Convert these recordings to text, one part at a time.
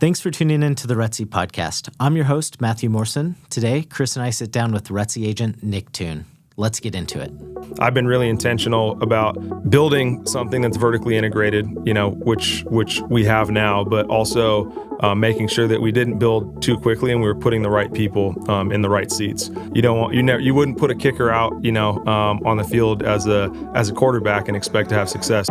Thanks for tuning in to the RETSY Podcast. I'm your host, Matthew Morrison. Today, Chris and I sit down with RETSY agent Nick Toon. Let's get into it. I've been really intentional about building something that's vertically integrated, which we have now, but also making sure that we didn't build too quickly and we were putting the right people in the right seats. You wouldn't put a kicker out, on the field as a quarterback and expect to have success.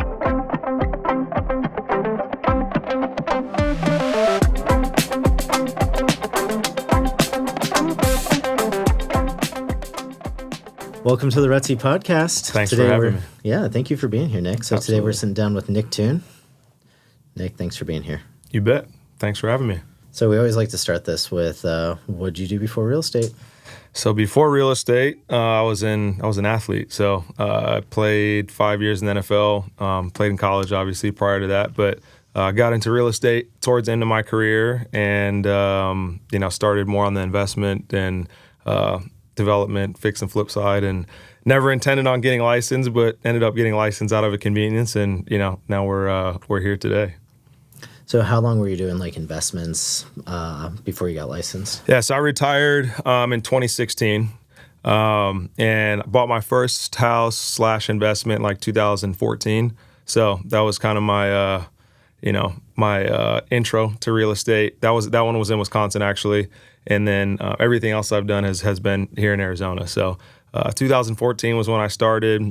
Welcome to the RETSY Podcast. Thanks for having me. Yeah, thank you for being here, Nick. So Absolutely. Today we're sitting down with Nick Toon. Nick, thanks for being here. You bet. Thanks for having me. So we always like to start this with, what did you do before real estate? So before real estate, I was an athlete. So I played 5 years in the NFL, played in college, obviously, prior to that. But got into real estate towards the end of my career and, started more on the investment and development, fix and flip side, and never intended on getting licensed, but ended up getting licensed out of a convenience. And, now we're here today. So how long were you doing investments before you got licensed? Yeah, so I retired in 2016 and bought my first house / investment in 2014. So that was kind of my, my intro to real estate. That one was in Wisconsin, actually. And then everything else I've done has been here in Arizona. So 2014 was when I started.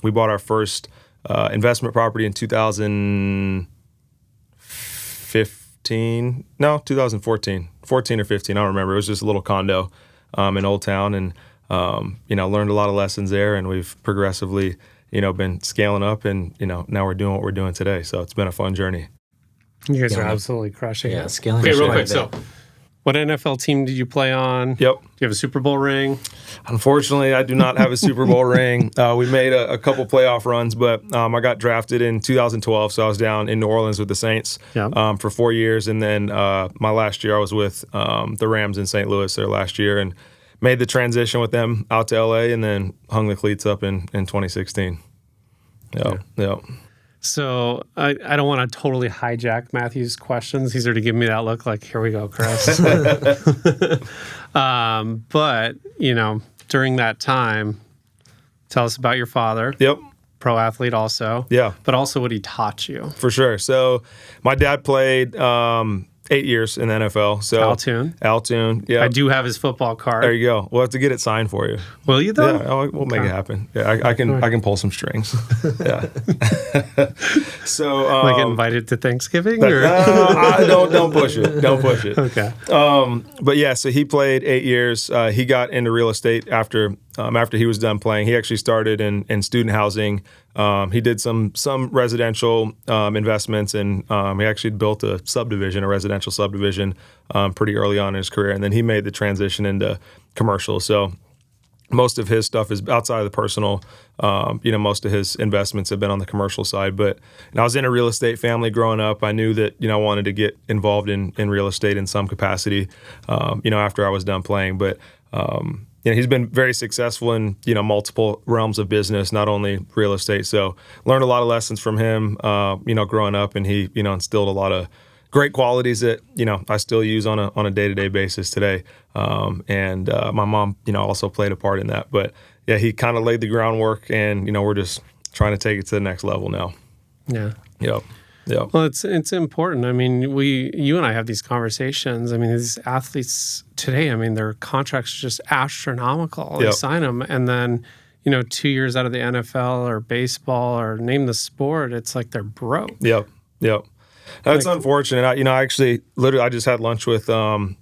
We bought our first investment property in 2014. 14 or 15, I don't remember. It was just a little condo in Old Town, and learned a lot of lessons there, and we've progressively been scaling up, and now we're doing what we're doing today. So it's been a fun journey. You guys are absolutely crushing it. Scaling. Okay, real quick. So, what NFL team did you play on? Yep. Do you have a Super Bowl ring? Unfortunately, I do not have a Super Bowl ring. We made a couple playoff runs, but I got drafted in 2012, so I was down in New Orleans with the Saints for 4 years. And then my last year, I was with the Rams in St. Louis there last year, and made the transition with them out to LA, and then hung the cleats up in 2016. Yep. So I don't want to totally hijack Matthew's questions. He's already giving me that look like, here we go, Chris. But, during that time, tell us about your father. Yep. Pro athlete also. Yeah. But also what he taught you. For sure. So my dad played 8 years in the NFL. So Al Toon. Yeah. I do have his football card. There you go. We'll have to get it signed for you. Will you though? Yeah, we'll make it happen. Yeah, I can pull some strings. Yeah. So get invited to Thanksgiving? Don't push it. Don't push it. Okay. But yeah, so he played 8 years. He got into real estate after he was done playing. He actually started in student housing. He did some residential investments, and he actually built a residential subdivision pretty early on in his career. And then he made the transition into commercial. So most of his stuff is outside of the personal. Most of his investments have been on the commercial side. But I was in a real estate family growing up. I knew that I wanted to get involved in real estate in some capacity. After I was done playing, but. He's been very successful in, multiple realms of business, not only real estate. So learned a lot of lessons from him, growing up, and he, instilled a lot of great qualities that, I still use on a day-to-day basis today. And my mom, also played a part in that. But yeah, he kind of laid the groundwork, and, we're just trying to take it to the next level now. Yeah. Yep. Yeah. Well, it's important. I mean, you and I have these conversations. I mean, these athletes today, their contracts are just astronomical. They sign them, and then, 2 years out of the NFL or baseball or name the sport, it's like they're broke. Yep. That's unfortunate. I actually, literally, I just had lunch with a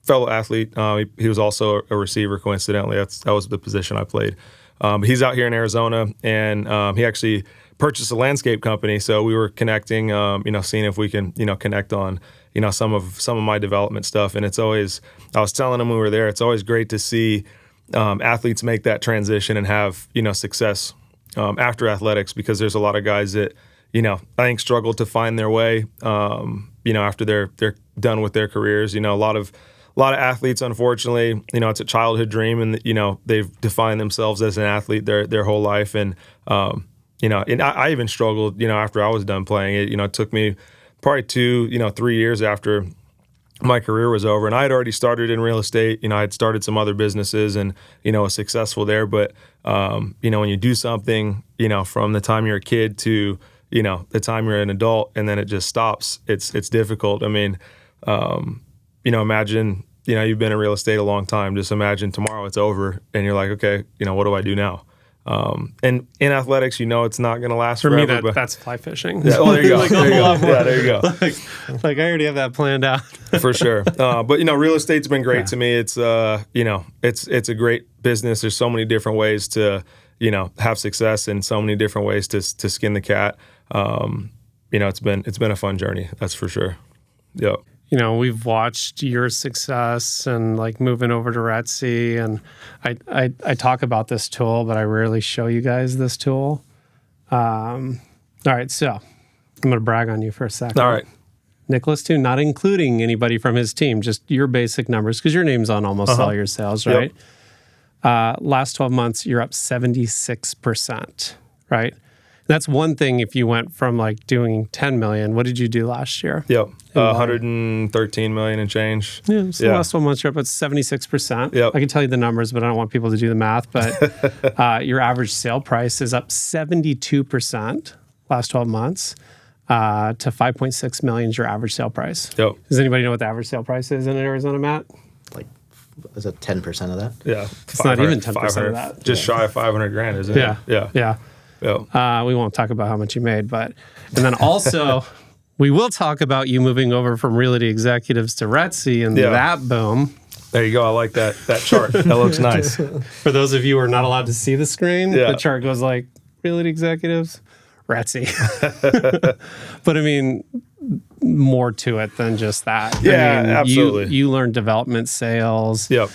fellow athlete. He was also a receiver, coincidentally. That was the position I played. But he's out here in Arizona, and he actually purchased a landscape company. So we were connecting, seeing if we can, connect on, some of my development stuff. And it's always, I was telling him when we were there, it's always great to see athletes make that transition and have, success after athletics, because there's a lot of guys that, I think struggle to find their way, after they're done with their careers. A lot of athletes, unfortunately, it's a childhood dream, and they've defined themselves as an athlete their whole life. And and I even struggled, after I was done playing. It took me probably 3 years after my career was over. And I had already started in real estate. I had started some other businesses and, was successful there. But, when you do something, from the time you're a kid to, the time you're an adult and then it just stops, it's difficult. I mean, imagine, you've been in real estate a long time. Just imagine tomorrow it's over and you're like, okay, what do I do now? And in athletics, it's not going to last for forever. me, that's fly fishing. Yeah, there you go. There you go. Yeah, there you go. Like I already have that planned out. For sure. But real estate's been great to me. It's it's a great business. There's so many different ways to have success and so many different ways to skin the cat. It's been a fun journey. That's for sure. Yep. We've watched your success and like moving over to RETSY, and I talk about this tool, but I rarely show you guys this tool. All right, so I'm going to brag on you for a second. All right. Nicholas Toon, not including anybody from his team, just your basic numbers, because your name's on almost all your sales, right? Yep. Last 12 months, you're up 76%, right? That's one thing if you went from like doing 10 million. What did you do last year? Yep. 113 million and change. Yeah. So the last 12 months you're up at 76%. Yep. I can tell you the numbers, but I don't want people to do the math. But your average sale price is up 72% last 12 months to 5.6 million is your average sale price. Yep. Does anybody know what the average sale price is in Arizona, Matt? Like, is it 10% of that? Yeah. It's not even 10% of that. Just shy of 500 grand, isn't it? Yeah. Yep. We won't talk about how much you made, and then also we will talk about you moving over from Realty Executives to RETSY and that boom. There you go. I like that chart. That looks nice. For those of you who are not allowed to see the screen, the chart goes like Realty Executives, RETSY. But I mean, more to it than just that. Yeah, I mean, absolutely. You learned development sales. Yep.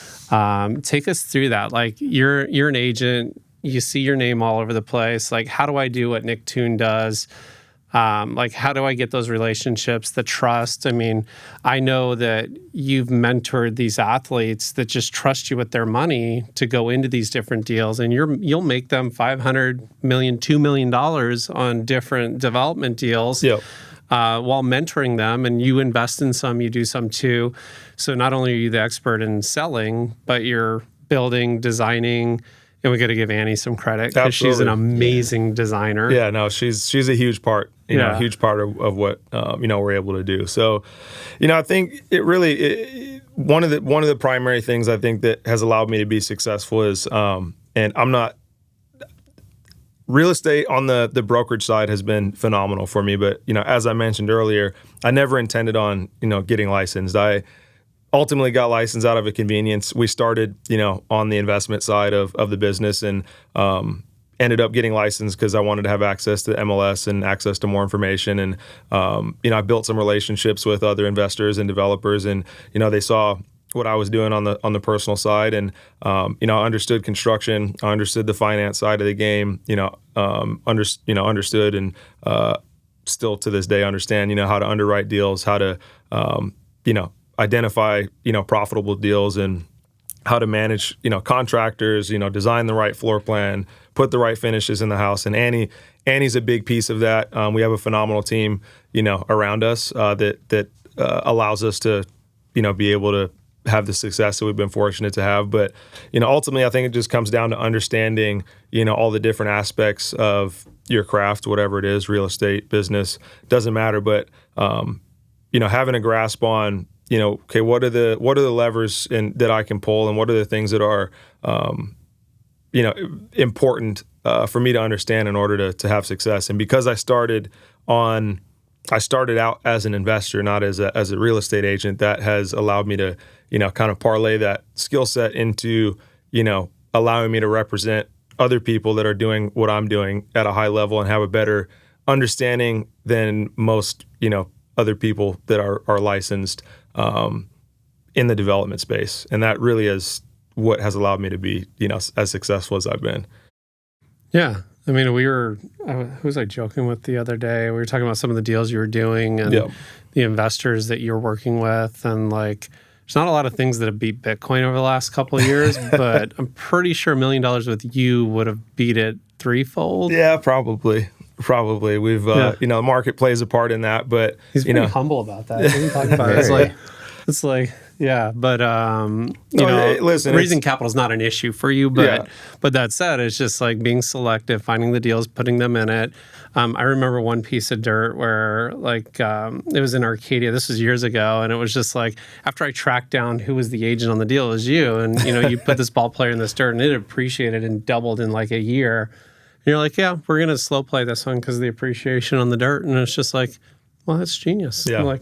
Take us through that. Like you're an agent. You see your name all over the place. Like, how do I do what Nick Toon does? Like, how do I get those relationships, the trust? I mean, I know that you've mentored these athletes that just trust you with their money to go into these different deals, and you'll make them $500 million, $2 million on different development deals. Yep. While mentoring them, and you invest in some, you do some too. So not only are you the expert in selling, but you're building, designing. And we got to give Annie some credit because she's an amazing designer. Yeah, no, she's a huge part, a huge part of what we're able to do. So, I think one of the primary things I think that has allowed me to be successful is, and I'm not real estate on the brokerage side has been phenomenal for me. But as I mentioned earlier, I never intended on getting licensed. I ultimately got licensed out of a convenience. We started, on the investment side of the business and ended up getting licensed because I wanted to have access to MLS and access to more information. And, I built some relationships with other investors and developers and, they saw what I was doing on the personal side. And, I understood construction. I understood the finance side of the game, understood and still to this day understand, how to underwrite deals, how to, identify, profitable deals and how to manage, contractors, design the right floor plan, put the right finishes in the house. And Annie's a big piece of that. We have a phenomenal team, around us that allows us to, be able to have the success that we've been fortunate to have. But, ultimately, I think it just comes down to understanding, all the different aspects of your craft, whatever it is, real estate, business, doesn't matter. But, having a grasp on, okay, what are the levers that I can pull, and what are the things that are, important for me to understand in order to have success. And because I started out as an investor, not as a real estate agent, that has allowed me to, kind of parlay that skill set into, allowing me to represent other people that are doing what I'm doing at a high level and have a better understanding than most, other people that are licensed in the development space. And that really is what has allowed me to be, as successful as I've been. Yeah. I mean, who was I joking with the other day? We were talking about some of the deals you were doing and the investors that you're working with. And like, there's not a lot of things that have beat Bitcoin over the last couple of years, but I'm pretty sure $1 million with you would have beat it threefold. Yeah, probably. Probably. We've, the market plays a part in that, but he's pretty humble about that. He talk about it. It's like, yeah, but listen, raising capital is not an issue for you. But that said, it's just like being selective, finding the deals, putting them in it. I remember one piece of dirt where it was in Arcadia. This was years ago, and it was just like after I tracked down who was the agent on the deal, it was you, and you put this ball player in this dirt, and it appreciated and doubled in like a year. And you're like, yeah, we're gonna slow play this one because of the appreciation on the dirt, and it's just like, well, that's genius. Yeah. Like,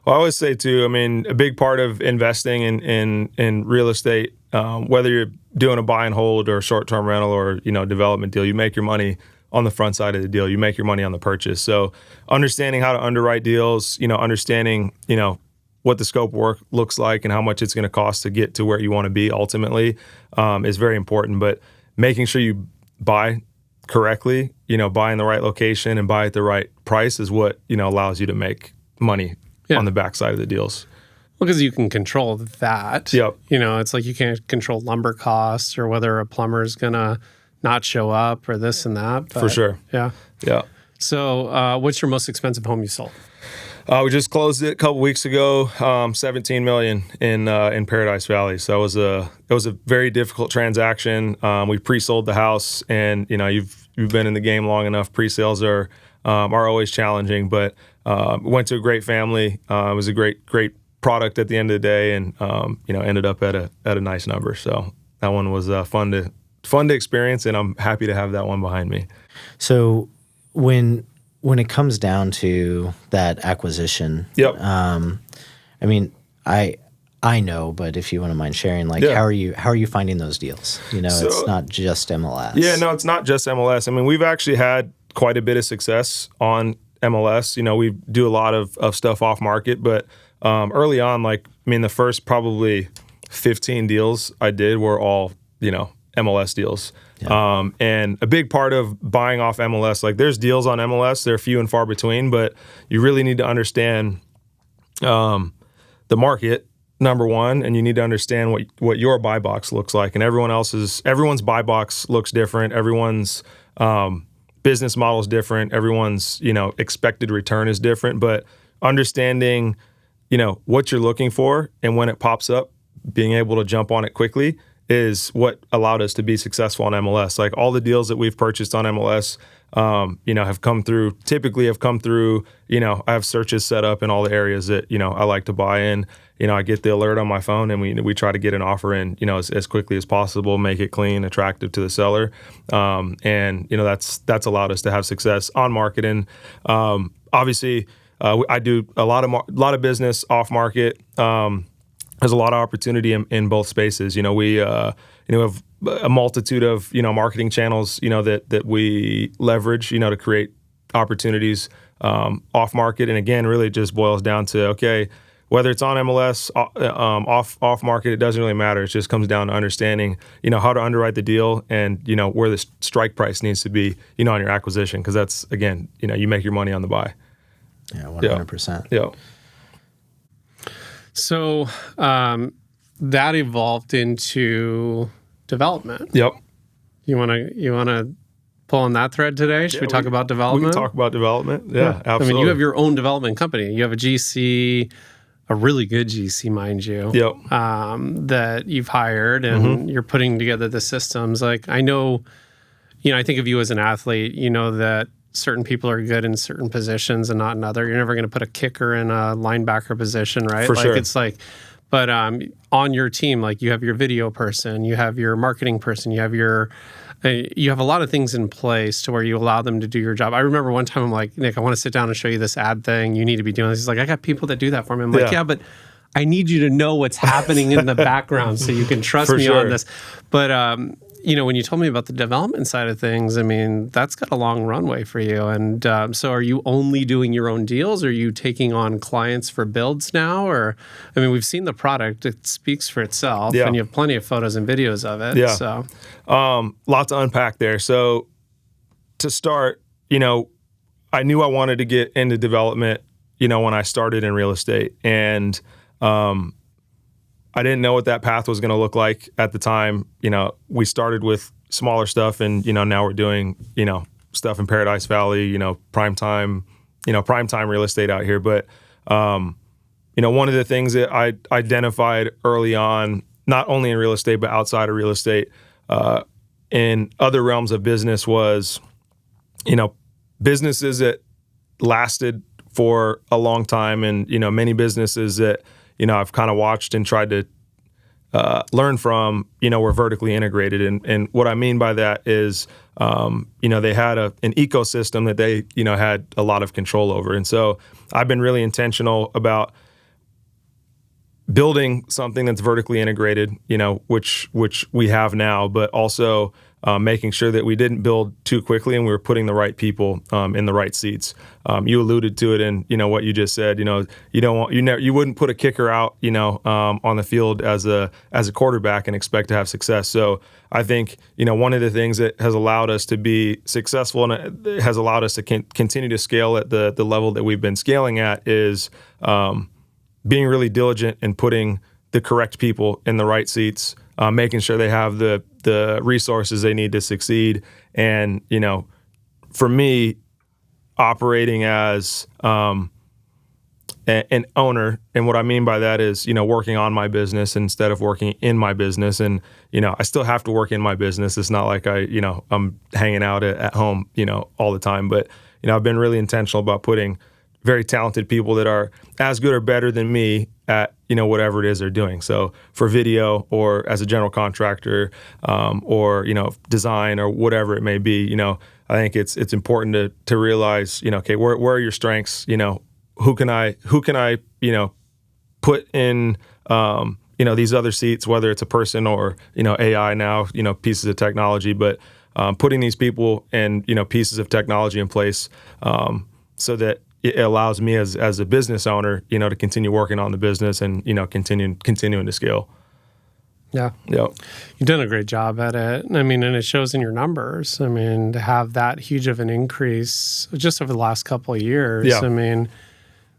well, I always say too, I mean, a big part of investing in real estate, whether you're doing a buy and hold or a short-term rental or, development deal, you make your money on the front side of the deal. You make your money on the purchase. So understanding how to underwrite deals, understanding, what the scope of work looks like and how much it's going to cost to get to where you want to be ultimately is very important. But making sure you buy correctly, buy in the right location and buy at the right price is what, allows you to make money on the backside of the deals. Well, because you can control that. Yep. It's like you can't control lumber costs or whether a plumber is going to not show up or this and that. But, for sure. Yeah. Yeah. So what's your most expensive home you sold? We just closed it a couple weeks ago, $17 million in Paradise Valley. So it was a very difficult transaction. We pre-sold the house, and you've been in the game long enough. Pre-sales are always challenging, but went to a great family. It was a great product at the end of the day, and ended up at a nice number. So that one was fun to experience, and I'm happy to have that one behind me. So when it comes down to that acquisition, I mean, I know, but if you wouldn't mind sharing, how are you finding those deals? It's not just MLS. Yeah, no, it's not just MLS. I mean, we've actually had quite a bit of success on MLS. We do a lot of stuff off market, but early on, the first probably 15 deals I did were all, MLS deals. Yeah. And a big part of buying off MLS, there's deals on MLS, they're few and far between, but you really need to understand the market, number one, and you need to understand what your buy box looks like. And everyone's buy box looks different. Everyone's business model is different. Everyone's, expected return is different, but understanding, what you're looking for and when it pops up, being able to jump on it quickly is what allowed us to be successful on MLS. All the deals that we've purchased on MLS, have come through, I have searches set up in all the areas that, I like to buy in. I get the alert on my phone, and we try to get an offer in, as quickly as possible, make it clean, attractive to the seller. And that's allowed us to have success on market. And obviously, I do a lot of business off market. There's a lot of opportunity in both spaces. We have a multitude of marketing channels that we leverage to create opportunities off market. And again, really just boils down to whether it's on MLS off market, it doesn't really matter. It just comes down to understanding how to underwrite the deal and where the strike price needs to be on your acquisition, because that's again you make your money on the buy. Yeah, 100%. Yeah. So that evolved into development. Yep. You wanna pull on that thread today? Should we talk about development? We can talk about development. Yeah, absolutely. I mean, you have your own development company. You have a GC, a really good GC, mind you. Yep. That you've hired, and you're putting together the systems. I know, I think of you as an athlete. That certain people are good in certain positions and not in other. You're never going to put a kicker in a linebacker position, right? For sure. But on your team, you have your video person, you have your marketing person, you have a lot of things in place to where you allow them to do your job. I remember one time I'm like, Nick, I want to sit down and show you this ad thing. You need to be doing this. He's like, I got people that do that for me. I'm like, yeah, but I need you to know what's happening in the background so you can trust me on this. But when you told me about the development side of things, I mean, that's got a long runway for you. And so are you only doing your own deals? Or are you taking on clients for builds now? Or, we've seen the product. It speaks for itself. Yeah. And you have plenty of photos and videos of it. Yeah. So. Lots to unpack there. So to start, I knew I wanted to get into development, when I started in real estate. And I didn't know what that path was going to look like at the time. We started with smaller stuff, and now we're doing stuff in Paradise Valley, prime time real estate out here. But, one of the things that I identified early on, not only in real estate, but outside of real estate, in other realms of business was, businesses that lasted for a long time, and many businesses that I've kind of watched and tried to learn from, were vertically integrated, and what I mean by that is they had an ecosystem that they had a lot of control over, and so I've been really intentional about building something that's vertically integrated, which we have now, but also making sure that we didn't build too quickly and we were putting the right people in the right seats. You alluded to it in what you just said. You wouldn't put a kicker out on the field as a quarterback and expect to have success. So I think one of the things that has allowed us to be successful and it has allowed us to continue to scale at the level that we've been scaling at is being really diligent and putting the correct people in the right seats, making sure they have the resources they need to succeed. And, for me, operating as an owner, and what I mean by that is, working on my business instead of working in my business. And, I still have to work in my business. It's not like I'm hanging out at home, all the time. But, I've been really intentional about putting very talented people that are as good or better than me at whatever it is they're doing. So for video or as a general contractor, or design or whatever it may be, I think it's important to realize okay, where are your strengths? Who can I put in these other seats, whether it's a person or AI now, pieces of technology, but putting these people and pieces of technology in place so that it allows me as a business owner, to continue working on the business and, continuing to scale. Yeah. Yep. You've done a great job at it. And it shows in your numbers. To have that huge of an increase just over the last couple of years,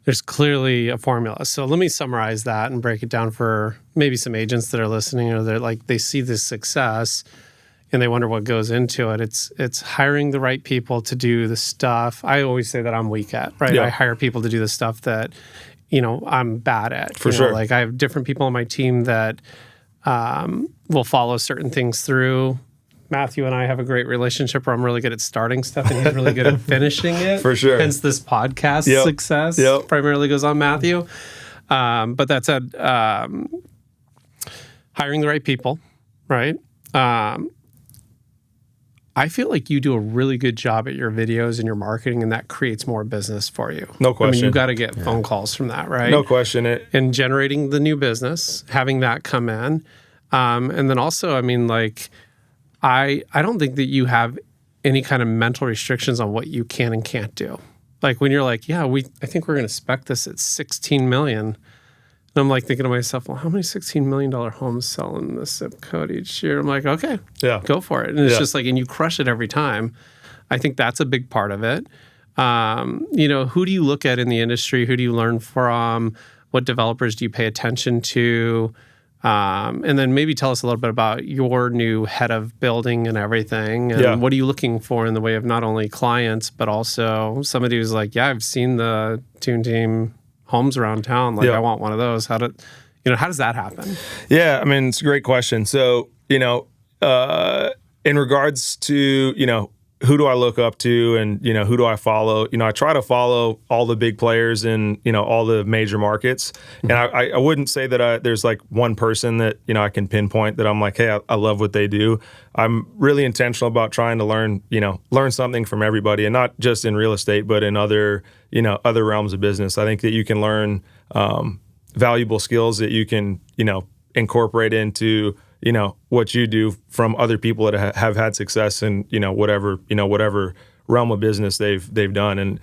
there's clearly a formula. So let me summarize that and break it down for maybe some agents that are listening or they see this success and they wonder what goes into it. It's hiring the right people to do the stuff. I always say that I'm weak at, right? Yeah. I hire people to do the stuff that, I'm bad at. For sure. I have different people on my team that will follow certain things through. Matthew and I have a great relationship where I'm really good at starting stuff and he's really good at finishing it. For sure. Hence this podcast success primarily goes on Matthew. But that said, hiring the right people, right? I feel like you do a really good job at your videos and your marketing, and that creates more business for you. No question. You got to get phone calls from that, right? No question. And generating the new business, having that come in. And then also, I don't think that you have any kind of mental restrictions on what you can and can't do. Like when you're like, I think we're going to spec this at $16 million. And I'm thinking to myself, well, how many $16 million homes sell in this zip code each year? I'm like, okay, go for it. And it's just and you crush it every time. I think that's a big part of it. Who do you look at in the industry? Who do you learn from? What developers do you pay attention to? And then maybe tell us a little bit about your new head of building and everything. And what are you looking for in the way of not only clients, but also somebody who's like, I've seen the Toon team homes around town. I want one of those. How does that happen? Yeah, it's a great question. So, in regards to, who do I look up to and, who do I follow? I try to follow all the big players in, all the major markets. And I wouldn't say that there's one person that, I can pinpoint that I'm like, hey, I love what they do. I'm really intentional about trying to learn something from everybody, and not just in real estate, but in other realms of business. I think that you can learn valuable skills that you can, incorporate into, what you do from other people that have had success in, whatever realm of business they've done. And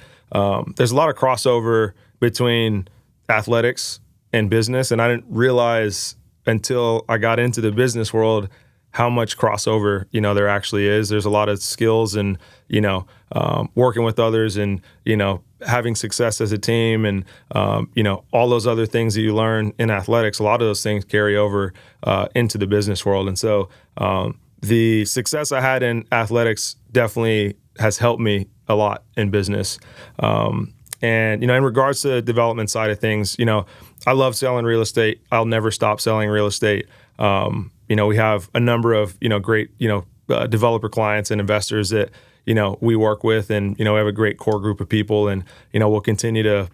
there's a lot of crossover between athletics and business. And I didn't realize until I got into the business world how much crossover, there actually is. There's a lot of skills and, working with others and, having success as a team and, all those other things that you learn in athletics, a lot of those things carry over into the business world. And so the success I had in athletics definitely has helped me a lot in business. And, in regards to the development side of things, I love selling real estate. I'll never stop selling real estate. We have a number of, great, developer clients and investors that, we work with, and, we have a great core group of people, and, we'll continue to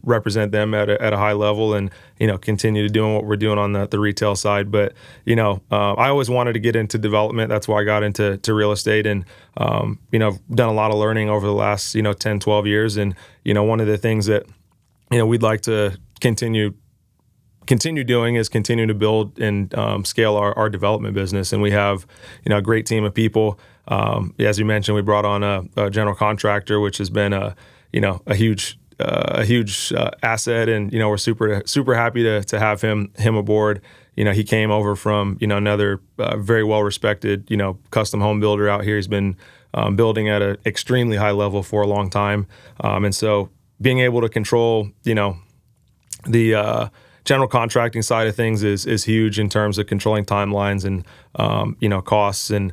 represent them at a high level, and, continue to doing what we're doing on the retail side. But, I always wanted to get into development. That's why I got into real estate, and, I've done a lot of learning over the last, 10, 12 years. And, one of the things that, we'd like to continue doing is continue to build and scale our development business. And we have, a great team of people. As you mentioned, we brought on a general contractor, which has been a huge asset, and we're super happy to have him aboard. He came over from another very well respected custom home builder out here. He's been building at an extremely high level for a long time, and so being able to control the general contracting side of things is huge in terms of controlling timelines and costs, and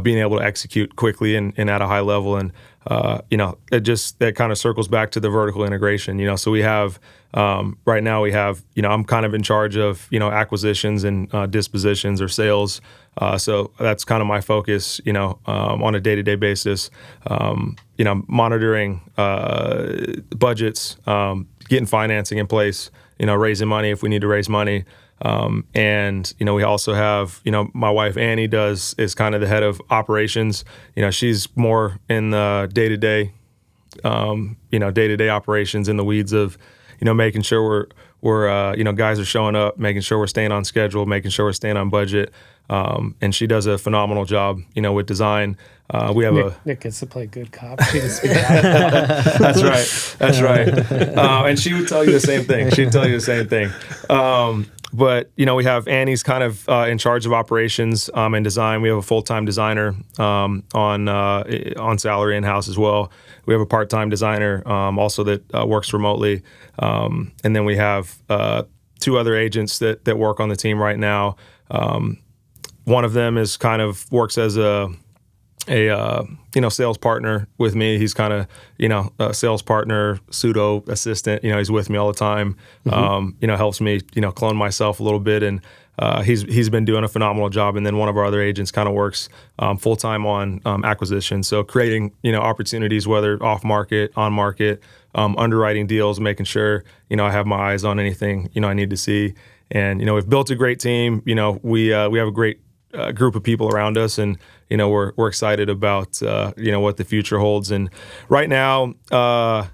being able to execute quickly and at a high level. And that kind of circles back to the vertical integration. So we have right now I'm kind of in charge of acquisitions and dispositions or sales. So that's kind of my focus on a day-to-day basis. Monitoring budgets, getting financing in place, raising money if we need to raise money. And we also have my wife Annie is kind of the head of operations. She's more in the day-to-day operations, in the weeds of making sure we're guys are showing up, making sure we're staying on schedule, making sure we're staying on budget. And she does a phenomenal job with design. We have Nick gets to play good cop. She gets to be bad cop. That's right. And she would tell you the same thing. She'd tell you the same thing. But we have Annie's kind of in charge of operations and design. We have a full-time designer on salary in-house as well. We have a part-time designer also that works remotely. And then we have 2 other agents that work on the team right now. One of them works as a sales partner with me. He's kind of a sales partner, pseudo assistant. He's with me all the time. Mm-hmm. Helps me clone myself a little bit, and he's been doing a phenomenal job. And then one of our other agents kind of works full time on acquisition, so creating opportunities, whether off market, on market, underwriting deals, making sure I have my eyes on anything I need to see. And we've built a great team. We have a great group of people around us, and we're excited about what the future holds. And right now, I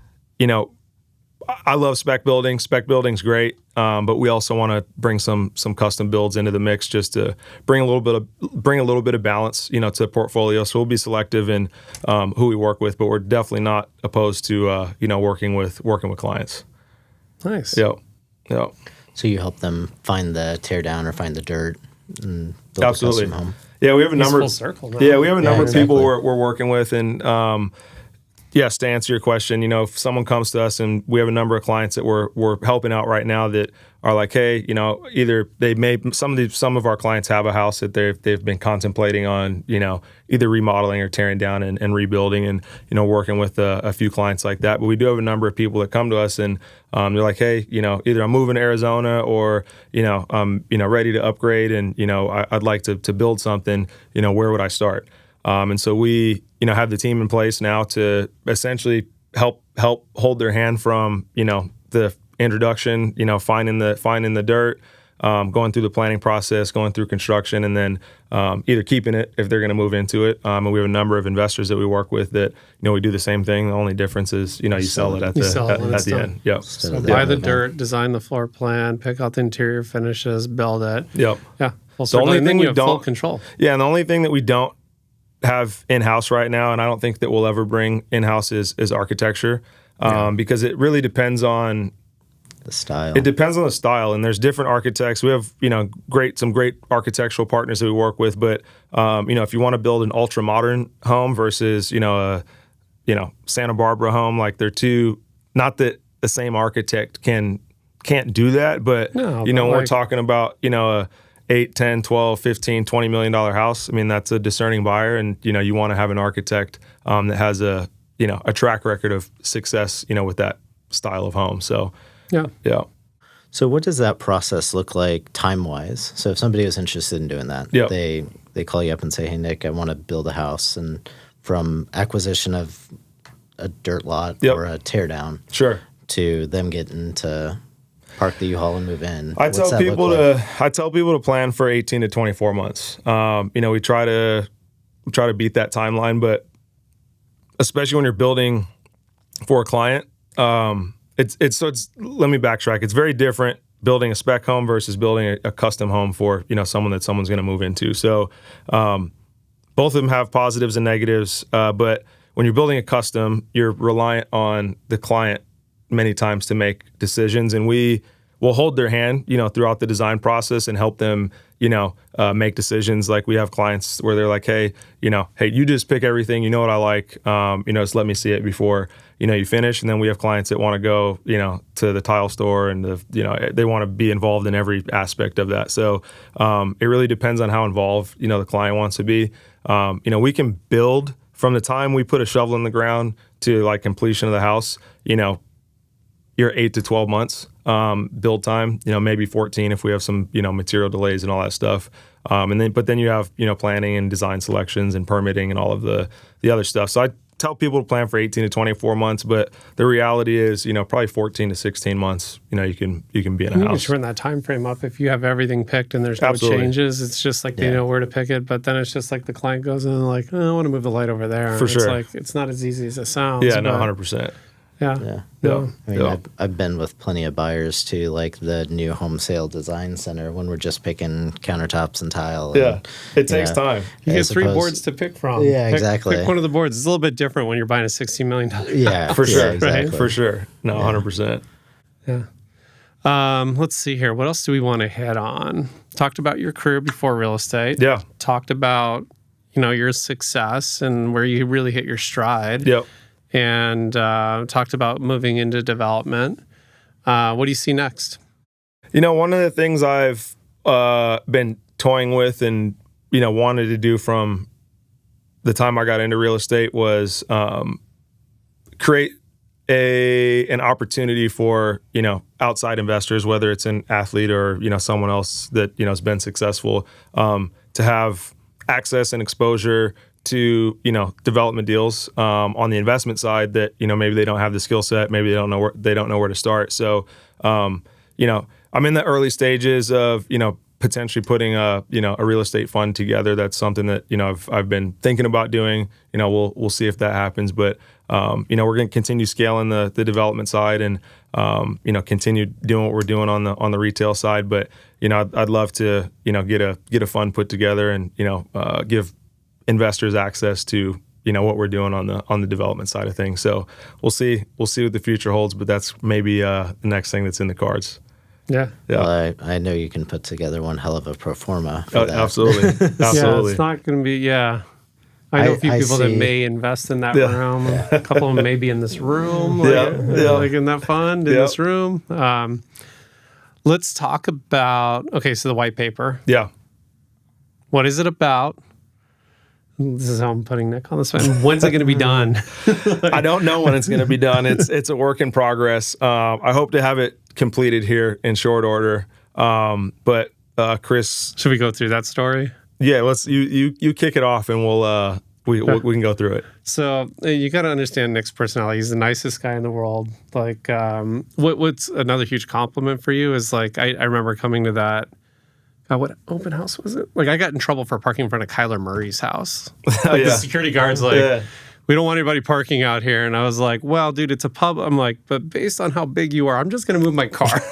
love spec building. Spec building's great, but we also want to bring some custom builds into the mix, just to bring a little bit of balance, to the portfolio. So we'll be selective in who we work with, but we're definitely not opposed to working with clients. Nice. Yep. So you help them find the tear down or find the dirt and build Absolutely. a custom home. Yeah, we have a number. Full circle now. Yeah, we have a number of exactly. people we're working with, and yes, to answer your question, if someone comes to us, and we have a number of clients that we're helping out right now that are like, hey, either some of our clients have a house that they've been contemplating on, either remodeling or tearing down and rebuilding, and working with a few clients like that. But we do have a number of people that come to us, and they're like, hey, either I'm moving to Arizona, or I'm ready to upgrade, and I'd like to build something. Where would I start? And so we have the team in place now to essentially help hold their hand from the introduction, finding the dirt, going through the planning process, going through construction, and then either keeping it if they're going to move into it. And we have a number of investors that we work with that we do the same thing. The only difference is you sell it at the end. Yep. So buy the dirt, design the floor plan, pick out the interior finishes, build it. Yep. Yeah. Well, the only thing we have don't full control. Yeah, and the only thing that we don't have in-house right now, and I don't think that we'll ever bring in-house, is architecture, because it really depends on the style. It depends on the style, and there's different architects. We have some great architectural partners that we work with, but if you want to build an ultra modern home versus a Santa Barbara home, like they're two. Not that the same architect can't do that, but when we're talking about $8, 10, 12, 15, $20 million house, I mean, that's a discerning buyer. And, you want to have an architect that has a track record of success, with that style of home. So, yeah. So what does that process look like time-wise? So if somebody was interested in doing that, they call you up and say, hey, Nick, I want to build a house. And from acquisition of a dirt lot or a tear down to them getting to park the U-Haul and move in. I tell people to plan for 18 to 24 months. We try to beat that timeline, but especially when you're building for a client, let me backtrack. It's very different building a spec home versus building a custom home for, someone's going to move into. So, both of them have positives and negatives. But when you're building a custom, you're reliant on the client many times to make decisions, and we will hold their hand, throughout the design process and help them, make decisions. Like we have clients where they're like, hey, you just pick everything. You know what I like. Just let me see it before, you finish. And then we have clients that want to go, to the tile store and they want to be involved in every aspect of that. So it really depends on how involved, the client wants to be. We can build from the time we put a shovel in the ground to like completion of the house, you're 8 to 12 months build time, maybe 14 if we have some, material delays and all that stuff. But then you have, planning and design selections and permitting and all of the other stuff. So I tell people to plan for 18 to 24 months, but the reality is, probably 14 to 16 months, you can be in a house. You can shorten that time frame up if you have everything picked and there's no changes. It's just like they know where to pick it, but then it's just like the client goes in and like, I want to move the light over there. For sure. It's like, it's not as easy as it sounds. Yeah, no, 100%. Yeah. I mean, I've been with plenty of buyers to like the new home sale design center when we're just picking countertops and tile. And, it takes time. You get 3 boards to pick from. Yeah, exactly. Pick one of the boards. It's a little bit different when you're buying a $60 million house. Yeah, for sure. Yeah, exactly. Right? For sure. No, 100%. Yeah. Let's see here. What else do we want to hit on? Talked about your career before real estate. Yeah. Talked about, your success and where you really hit your stride. Yep. And talked about moving into development. What do you see next? One of the things I've been toying with and, wanted to do from the time I got into real estate was create an opportunity for, outside investors, whether it's an athlete or, someone else that, has been successful, to have access and exposure to, development deals on the investment side that, maybe they don't have the skill set, maybe they don't know where to start. So, I'm in the early stages of, potentially putting a real estate fund together. That's something that, I've been thinking about doing. We'll see if that happens, but we're going to continue scaling the development side and continue doing what we're doing on the retail side. But I'd love to get a fund put together and give investors access to what we're doing on the development side of things. So we'll see what the future holds, but that's maybe the next thing that's in the cards. Yeah. Well, I know you can put together one hell of a pro forma for that. Absolutely. Yeah, it's not going to be, I know a few people that may invest in that realm. A couple of them may be in this room, like in that fund, in this room. Let's talk about, so the white paper. Yeah. What is it about? This is how I'm putting Nick on the spot. When's it going to be done? I don't know when it's going to be done. It's a work in progress. I hope to have it completed here in short order. But Chris, should we go through that story? Yeah, let's. You kick it off, and we can go through it. So you got to understand Nick's personality. He's the nicest guy in the world. Like, what's another huge compliment for you is like I remember coming to that. What open house was it? Like I got in trouble for parking in front of Kyler Murray's house. Like the security guard's like, we don't want anybody parking out here. And I was like, well, dude, it's a pub. I'm like, but based on how big you are, I'm just going to move my car.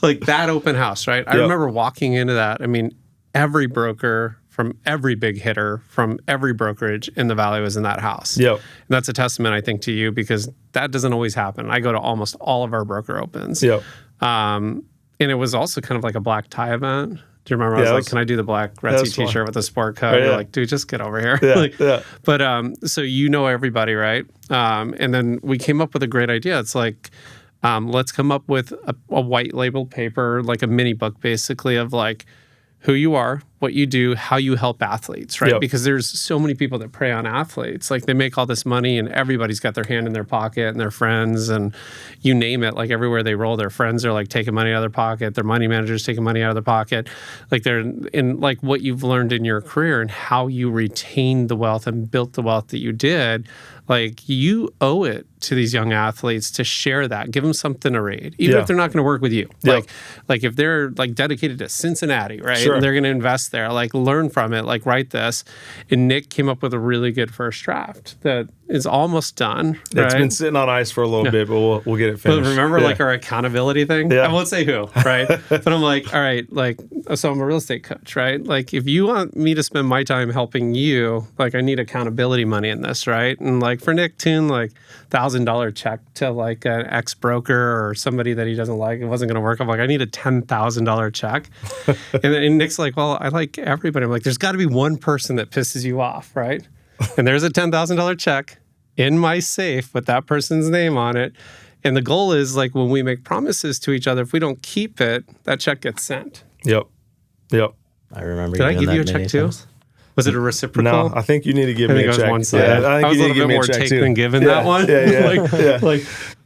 like that open house, right? I remember walking into that. I mean, every broker from every big hitter from every brokerage in the Valley was in that house. Yep. And that's a testament, I think, to you because that doesn't always happen. I go to almost all of our broker opens. Yep. And it was also kind of like a black tie event. Do you remember? I was like, can I do the black RETSY t-shirt with a sport coat? You're like, dude, just get over here. But so everybody, right? And then we came up with a great idea. It's like, let's come up with a white labeled paper, like a mini book basically of like who you are, what you do, how you help athletes, right? Yep. Because there's so many people that prey on athletes. Like they make all this money and everybody's got their hand in their pocket and their friends and you name it, like everywhere they roll, their friends are like taking money out of their pocket, their money managers taking money out of their pocket. Like they're in like what you've learned in your career and how you retained the wealth and built the wealth that you did. Like you owe it to these young athletes to share that, give them something to read, even if they're not going to work with you. Yep. Like if they're like dedicated to Cincinnati, right? Sure. And they're going to invest there, like learn from it, like write this. And Nick came up with a really good first draft that is almost done. Right? It's been sitting on ice for a little bit, but we'll get it finished. But remember like our accountability thing? I won't say who, right? But I'm like, all right, like, so I'm a real estate coach, right? Like if you want me to spend my time helping you, like I need accountability money in this, right? And like for Nick Toon, like $1,000 check to like an ex-broker or somebody that he doesn't like, it wasn't going to work. I'm like, I need a $10,000 check. and Nick's like, well, I like everybody. I'm like, there's got to be one person that pisses you off, right? And there's a $10,000 check in my safe with that person's name on it. And the goal is like when we make promises to each other, if we don't keep it, that check gets sent. Yep. I remember. Did I give you a check too? Was it a reciprocal? No, I think you need to give me a check. I think it was one-sided. I think I was you a need to little give bit me a more check take too. than given that one. Yeah.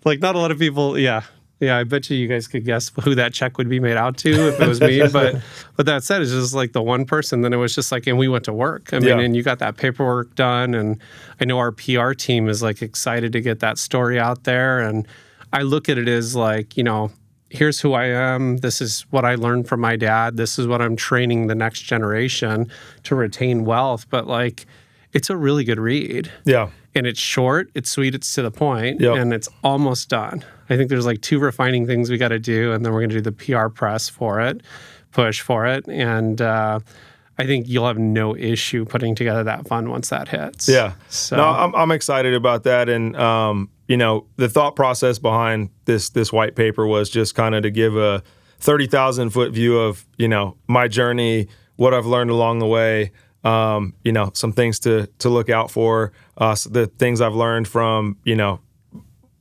like not a lot of people. Yeah, I bet you guys could guess who that check would be made out to if it was me. But that said, it's just like the one person. Then it was just like, and we went to work. I mean, and you got that paperwork done, and I know our PR team is like excited to get that story out there. And I look at it as like, you know, here's who I am. This is what I learned from my dad. This is what I'm training the next generation to retain wealth. But like, it's a really good read. Yeah. And it's short, it's sweet, it's to the point, Yep. and it's almost done. I think there's like 2 refining things we got to do, and then we're going to do the PR press for it, push for it. And I think you'll have no issue putting together that fund once that hits. Yeah. So No, I'm excited about that. And, you know, the thought process behind this white paper was just kind of to give a 30,000 foot view of, you know, my journey, what I've learned along the way, you know, some things to look out for, the things I've learned from, you know,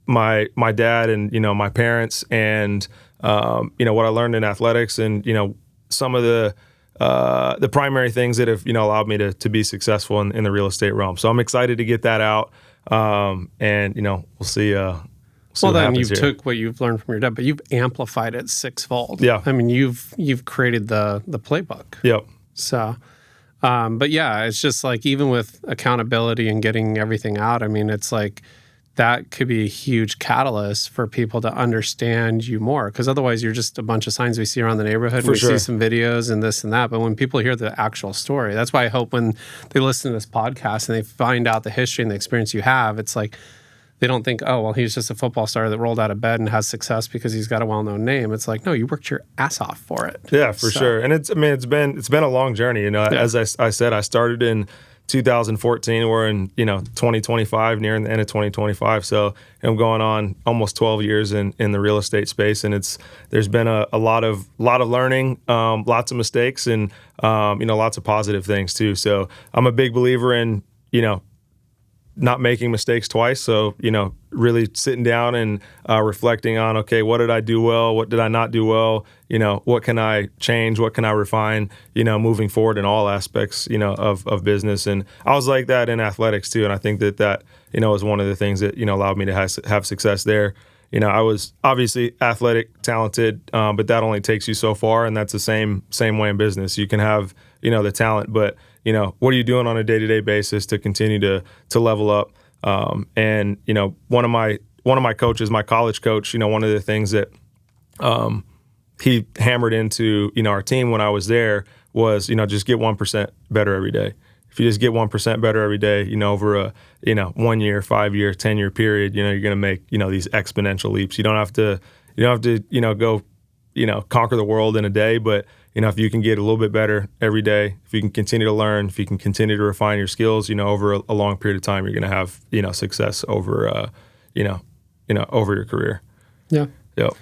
my dad and, you know, my parents and, you know, what I learned in athletics and, you know, some of the primary things that have, you know, allowed me to be successful in the real estate realm. So I'm excited to get that out. And, you know, we'll see. Well, then you took what you've learned from your dad, but you've amplified it 6-fold. Yeah. I mean, you've created the playbook. Yep. So, but yeah, it's just like even with accountability and getting everything out, I mean, it's like that could be a huge catalyst for people to understand you more. Because otherwise, you're just a bunch of signs we see around the neighborhood. For we sure. see some videos and this and that. But when people hear the actual story, that's why I hope when they listen to this podcast and they find out the history and the experience you have, it's like they don't think, oh, well, he's just a football star that rolled out of bed and has success because he's got a well-known name. It's like, no, you worked your ass off for it. Yeah, for sure. And it's been a long journey. You know, as I said, I started in 2014. We're in, you know, 2025, near the end of 2025. So I'm going on almost 12 years in the real estate space, and there's been a lot of learning, lots of mistakes, and you know, lots of positive things too. So I'm a big believer in, you know, not making mistakes twice. So, you know, really sitting down and reflecting on, okay, what did I do well? What did I not do well? You know, what can I change? What can I refine, you know, moving forward in all aspects, you know, of business. And I was like that in athletics too. And I think that, you know, was one of the things that, you know, allowed me to have success there. You know, I was obviously athletic, talented, but that only takes you so far. And that's the same way in business. You can have, you know, the talent, but, you know, what are you doing on a day-to-day basis to continue to level up? And, you know, one of my coaches, my college coach, you know, one of the things that he hammered into, you know, our team when I was there was, you know, just get 1% better every day. If you just get 1% better every day, you know, over a, you know, 1 year, 5 year, 10-year period, you know, you're going to make, you know, these exponential leaps. You don't have to, you know, go, you know, conquer the world in a day, but, you know, if you can get a little bit better every day, if you can continue to learn, if you can continue to refine your skills, you know, over a long period of time, you're going to have, you know, success over, you know, over your career. Yeah. Yep.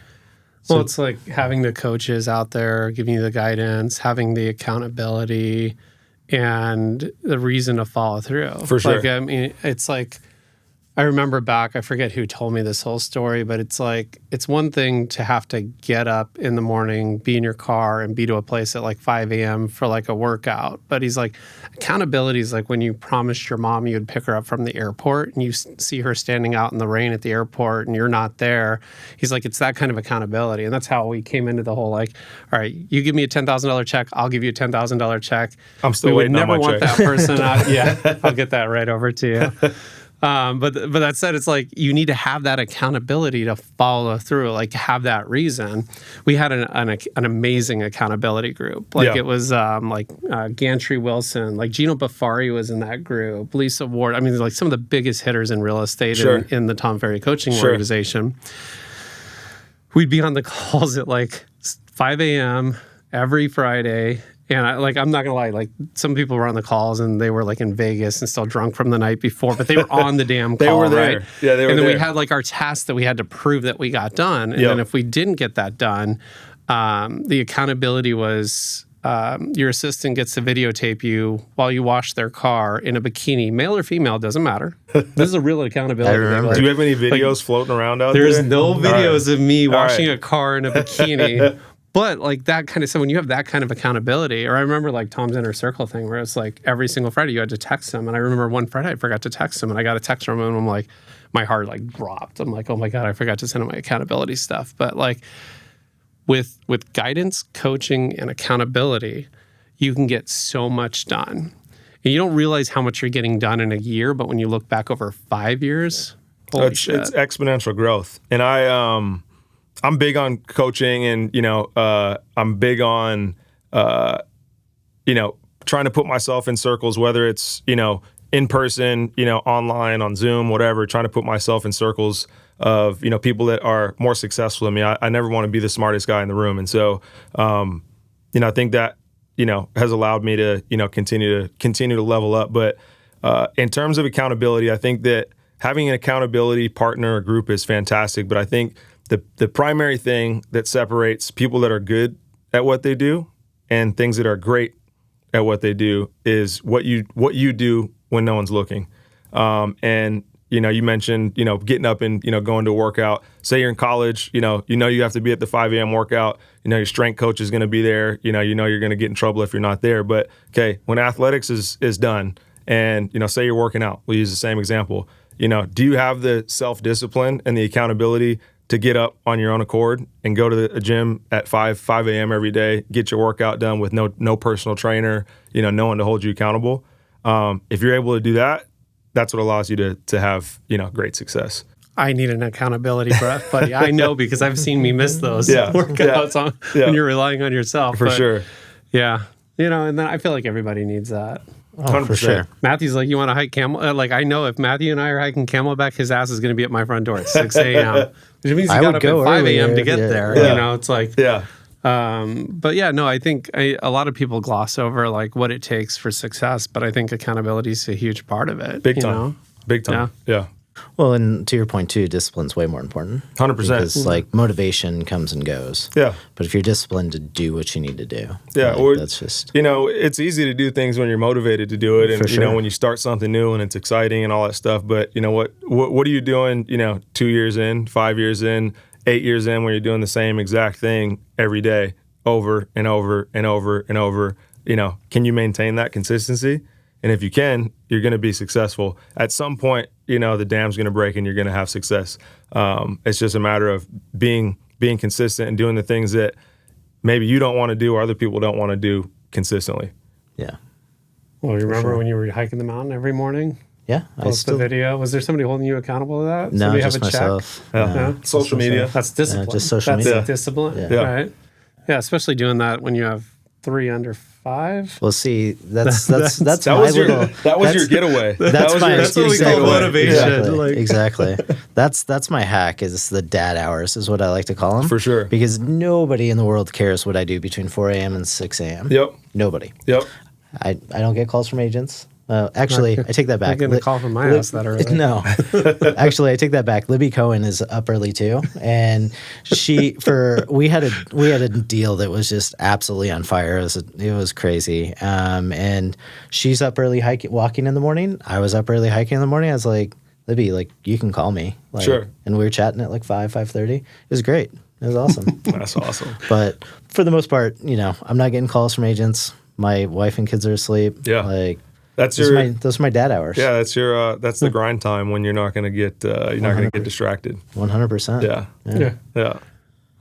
Well, it's like having the coaches out there giving you the guidance, having the accountability, and the reason to follow through. For sure. Like, I mean, it's like I remember back, I forget who told me this whole story, but it's like, it's one thing to have to get up in the morning, be in your car, and be to a place at like 5 a.m. for like a workout. But he's like, accountability is like when you promised your mom you would pick her up from the airport and you see her standing out in the rain at the airport and you're not there. He's like, it's that kind of accountability. And that's how we came into the whole like, all right, you give me a $10,000 check, I'll give you a $10,000 check. I'm still waiting on my check. We would never want that person out. Yeah, I'll get that right over to you. But that said, it's like you need to have that accountability to follow through, like have that reason. We had an amazing accountability group. Like it was Gantry Wilson, like Gino Bafari was in that group, Lisa Ward. I mean, like some of the biggest hitters in real estate in the Tom Ferry coaching organization. We'd be on the calls at like 5 a.m. every Friday. And I'm not gonna lie, like some people were on the calls and they were like in Vegas and still drunk from the night before, but they were on the damn call. They were there. Right? Yeah, they were there. And then we had like our tasks that we had to prove that we got done. And then if we didn't get that done, the accountability was your assistant gets to videotape you while you wash their car in a bikini, male or female, doesn't matter. This is a real accountability. I remember. Like, do you have any videos floating around out there? There's no videos of me washing a car in a bikini. But like that kind of stuff, when you have that kind of accountability, or I remember like Tom's Inner Circle thing where it's like every single Friday you had to text him. And I remember one Friday I forgot to text him and I got a text from him and I'm like, my heart like dropped. I'm like, oh my God, I forgot to send him my accountability stuff. But like with guidance, coaching, and accountability, you can get so much done. And you don't realize how much you're getting done in a year, but when you look back over 5 years, holy shit. It's exponential growth. And I'm big on coaching and, I'm big on, trying to put myself in circles, whether it's, in person, online, on Zoom, whatever, trying to put myself in circles of, people that are more successful than me. I never want to be the smartest guy in the room. And so, I think that, has allowed me to, continue to level up. But in terms of accountability, I think that having an accountability partner or group is fantastic. But I think the primary thing that separates people that are good at what they do and things that are great at what they do is what you do when no one's looking. And you mentioned getting up and going to a workout. Say you're in college, you have to be at the 5 a.m. workout. Your strength coach is going to be there. You're going to get in trouble if you're not there. But okay, when athletics is done, and say you're working out, we'll use the same example. Do you have the self-discipline and the accountability to get up on your own accord and go to the gym at 5 a.m. every day, get your workout done with no personal trainer, no one to hold you accountable? If you're able to do that, that's what allows you to have, great success. I need an accountability breath, buddy. I know because I've seen me miss those workouts when you're relying on yourself. For sure. Yeah. And then I feel like everybody needs that. Oh, 100%. For sure. Matthew's like, you want to hike camel? Like, I know if Matthew and I are hiking Camelback, his ass is going to be at my front door at 6 a.m. Which means he got up at 5 a.m. to get there. It's like, but yeah, no, I think a lot of people gloss over like what it takes for success, but I think accountability is a huge part of it. Big time. Big time. Yeah. Well, and to your point too, discipline's way more important. 100%. Because like motivation comes and goes. Yeah. But if you're disciplined to do what you need to do, that's just it's easy to do things when you're motivated to do it, and For sure. When you start something new and it's exciting and all that stuff. But what are you doing? 2 years in, 5 years in, 8 years in, when you're doing the same exact thing every day, over and over and over and over. Can you maintain that consistency? And if you can, you're going to be successful. At some point, the dam's going to break and you're going to have success. It's just a matter of being consistent and doing the things that maybe you don't want to do or other people don't want to do consistently. Yeah. Well, you remember when you were hiking the mountain every morning? Yeah. Post the video. Was there somebody holding you accountable to that? No, somebody just have a myself. No? Social media. That's discipline. Just social media. That's discipline, right? Yeah, especially doing that when you have 3 under 5. Well, see, that's my little. That was your getaway. That's what we call motivation. Exactly. That's my hack. Is the dad hours is what I like to call them. For sure. Because nobody in the world cares what I do between 4 a.m. and 6 a.m. Yep. Nobody. Yep. I don't get calls from agents. Actually, I take that back. I'm getting a call from my house that early. No. Actually, I take that back. Libby Cohen is up early too. And we had a deal that was just absolutely on fire. It was crazy. And she's up early walking in the morning. I was up early hiking in the morning. I was like, Libby, like, you can call me. Like, sure. And we were chatting at like 5:30. It was great. It was awesome. That's awesome. But for the most part, you know, I'm not getting calls from agents. My wife and kids are asleep. Yeah. Like, those are my dad hours. Yeah, that's the grind time when you're not going to get distracted. 100%. Yeah.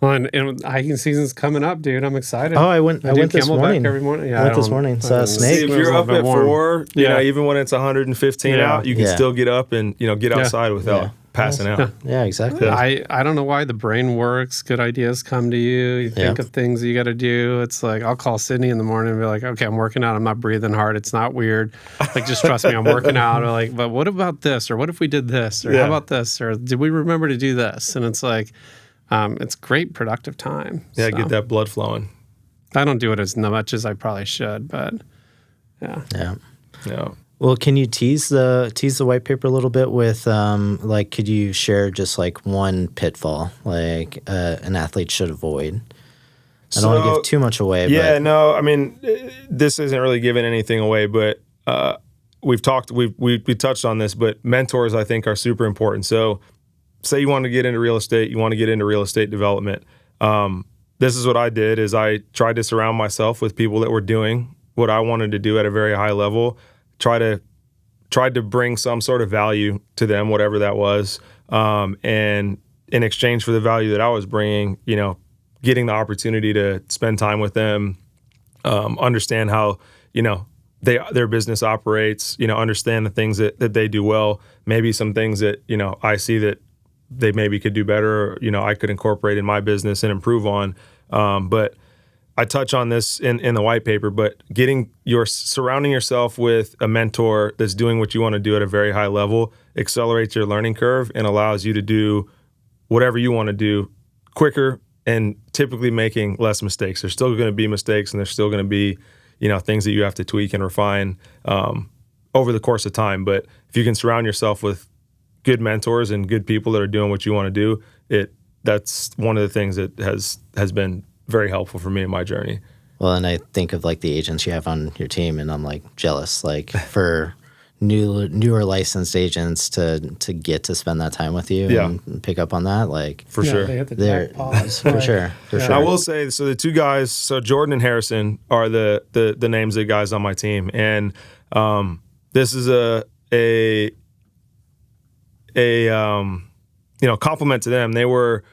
Well, and hiking season's coming up, dude. I'm excited. Oh, I went this morning. every morning. Yeah, I went this morning. Saw a snake. See, if you're up at 4, you know, even when it's 115 out, you can still get up and, you know, get outside without passing out. Yeah, exactly. I don't know why the brain works. Good ideas come to you. You think of things you got to do. It's like, I'll call Sydney in the morning and be like, okay, I'm working out. I'm not breathing hard. It's not weird. Like, just trust me, I'm working out. Or like, but what about this? Or what if we did this? Or how about this? Or did we remember to do this? And it's like, it's great productive time. Yeah, get that blood flowing. I don't do it as much as I probably should, but Yeah. Well, can you tease the white paper a little bit with like, could you share just like one pitfall like an athlete should avoid? I don't want to give too much away. Yeah, no, I mean, this isn't really giving anything away, but we touched on this, but mentors I think are super important. So say you want to get into real estate, you want to get into real estate development. This is what I did is I tried to surround myself with people that were doing what I wanted to do at a very high level, tried to bring some sort of value to them, whatever that was. And in exchange for the value that I was bringing, you know, getting the opportunity to spend time with them, understand how, you know, their business operates, you know, understand the things that they do well, maybe some things that, you know, I see that they maybe could do better, or, you know, I could incorporate in my business and improve on. But I touch on this in the white paper, but surrounding yourself with a mentor that's doing what you want to do at a very high level accelerates your learning curve and allows you to do whatever you want to do quicker and typically making less mistakes. There's still going to be mistakes and there's still going to be, you know, things that you have to tweak and refine over the course of time. But if you can surround yourself with good mentors and good people that are doing what you want to do, that's one of the things that has been very helpful for me in my journey. Well, and I think of like the agents you have on your team, and I'm like jealous, like for newer licensed agents to get to spend that time with you and pick up on that, like for sure. They hit the jackpot. For sure. I will say, so the two guys, so Jordan and Harrison are the names of the guys on my team, and this is a compliment to them. They were